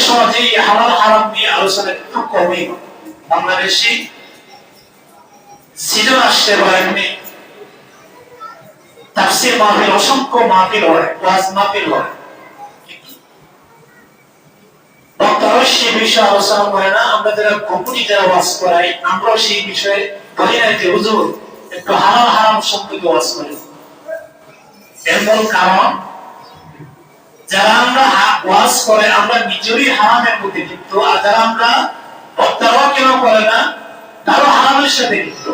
সমাজে হালাল হারাম নিয়ে আলোচনা একটু কমই হয়। বাংলাদেশি সিজন আসতে পারেননি, তাফসীর মাহফিল অসংখ্য মাহফিল হয়, ওয়াজ মাহফিল হয়, বক্তারা সেই বিষয়ে আলোচনা করে না। আমরা যারা গোপনী যারা ওয়াজ করাই, আমরাও সেই বিষয়ে বলি না যে হুজুর একটু হালাল হারাম সম্পর্কে ওয়াজ করি। এর মূল কারণ যারা আমরা ওয়াজ করে আমরা নিজেরই হারামের মধ্যে লিপ্ত, আর যারা আমরা বক্তারাও কেন করে না তারও হারামের সাথে লিপ্ত।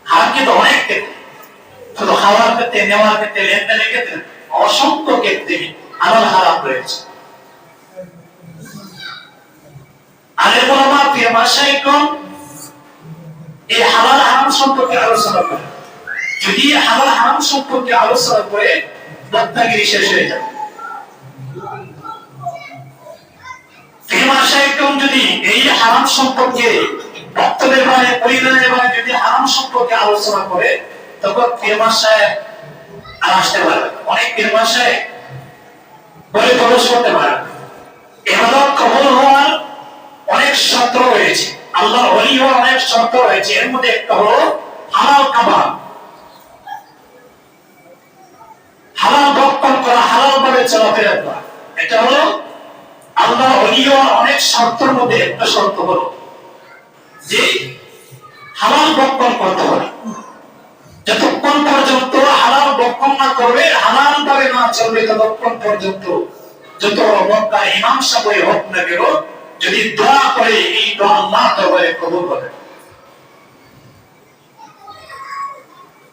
হারাম কিন্তু অনেক ক্ষেত্রে, শুধু খাওয়ার ক্ষেত্রে, নেওয়ার ক্ষেত্রে, লেনদেনের ক্ষেত্রে অসংখ্য ক্ষেত্রে হালাল হারাম রয়েছে। আলেম ওলামা পীর মাশায়েখগণ এই হালাল হারাম সম্পর্কে আলোচনা করে। যদি হালাল হারাম সম্পর্কে আলোচনা করে বক্তাগিরি শেষ হয়ে যাবে। পীর মাশায়েখগণ যদি এই হারাম সম্পর্কে বক্তাদের বারে পরিধানের বারে যদি হারাম সম্পর্কে আলোচনা করে, তখন পীর মাশায়েখ আর আসতে পারবে। অনেক পীর মাশায়েখ বলে প্রবেশ করতে পারে। ইবাদত কবুল হওয়ার অনেক শর্ত রয়েছে, আল্লাহর ওলি হওয়ার অনেক শর্ত রয়েছে। এর মধ্যে একটা হলো হালাল কামাল, হালাল ভক্ষণ করা, হালাল ভাবে চলাফেরা করা। এটা হলো আল্লাহর ওলি হওয়ার অনেক শর্তের মধ্যে একটা শর্ত হলো যে হালাল ভক্ষণ করতে হবে। যতক্ষণ পর্যন্ত হালাল ভক্ষণ না করবে, হালাল ভাবে না চলবে, ততক্ষণ পর্যন্ত যত বক্তা ইমাম সাহেব হোক না কেন, যদি দোয়া করে এই দোয়া আল্লাহ দরবারে কবুল হবে।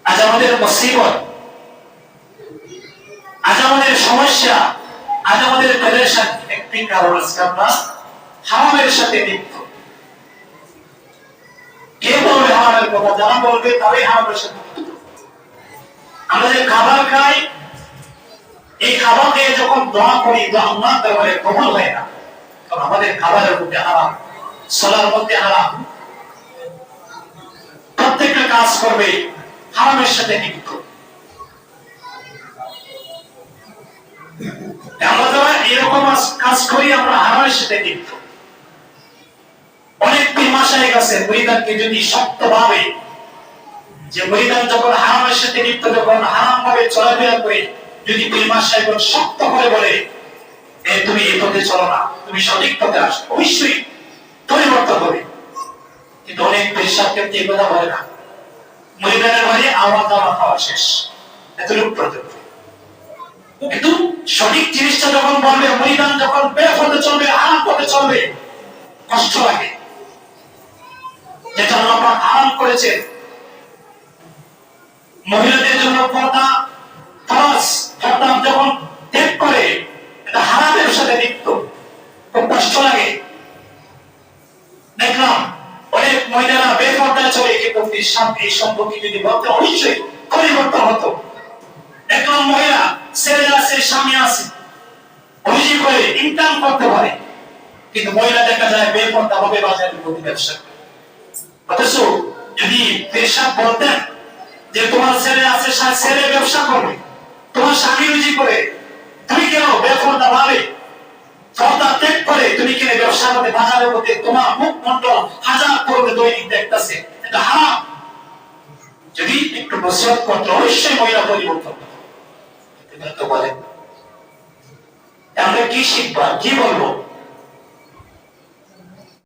আজ আমাদের মুসিবত, আজ আমাদের সমস্যা, আজ আমাদের পেরেশান একটি কারণ আজকে আমরা হারামের সাথে লিপ্ত। কে বলবে হারামের কথা? যারা বলবে তারাই হারামের সাথে লিপ্ত। আমরা যে খাবার খাই, এই খাবার খেয়ে যখন দোয়া করি, দোয়া আল্লাহ দরবারে কবুল হয় না। আমাদের খাবারের মধ্যে হারাম, সালার মধ্যে হারাম, প্রত্যেকটা কাজ করবে হারামের সাথে লিপ্ত। আমরা যারা এরকম কাজ করি, আমরা হারামের সাথে লিপ্ত। অনেক পীর মাশায়েখ আছে, মুরিদানকে যদি শক্তভাবে, যে মুরিদান যখন হারামের সাথে লিপ্ত, যখন হারাম ভাবে চলাফেরা করে, যদি পীর মাশায়েখ শক্ত করে বলে তুমি এই পথে চলো না, তুমি সঠিক পথে আসো, অবশ্যই পরিবর্তন হবে। কিন্তু অনেক পেশার ক্ষেত্রে এই কথা বলে না। মুরিদানের বাড়ি আওয়াজ দেওয়া খাওয়া শেষ, এতটুকু পর্যন্ত। কিন্তু সঠিক জিনিসটা যখন বলবে, মুরিদান যখন বেপথে চলবে, হারাম পথে চলবে, কষ্ট লাগে। যেটা আল্লাহ পাক হারাম করেছে, মহিলাদের জন্য পর্দা ফরজ, পর্দা যখন ত্যাগ করে এটা হারামের সাথে লিপ্ত, খুব কষ্ট লাগে। দেখলাম অনেক মহিলারা বেপর্দায় চলে, কিন্তু এই সম্পর্কে যদি বলতে অবশ্যই পরিবর্তন হতো। দেখলাম মহিলা, ছেলে আছে, স্বামী আছে, অভিযোগ করে ইনকাম করতে পারে, কিন্তু মহিলা দেখা যায় বেপর্দা ভাবে বাজারের মধ্যে ব্যবসা করে। অথচ যদি পেশা বলতেন যে তোমার ছেলে আছে, ছেলে ব্যবসা করবে, তোমার স্বামী রুজি করে, তুমি কেন বেপর্দা ভাবে পর্দা ত্যাগ করে তুমি কেন ব্যবসার মধ্যে, বাজারের মধ্যে তোমার মুখ মন্ডল হাজার করবে দৈনিক দেখতেছে, এটা হারাম। যদি একটু নসিহত করতে অবশ্যই মহিলা পরিবর্তন বলেন, আমরা কি শিখবা, কি বলবো?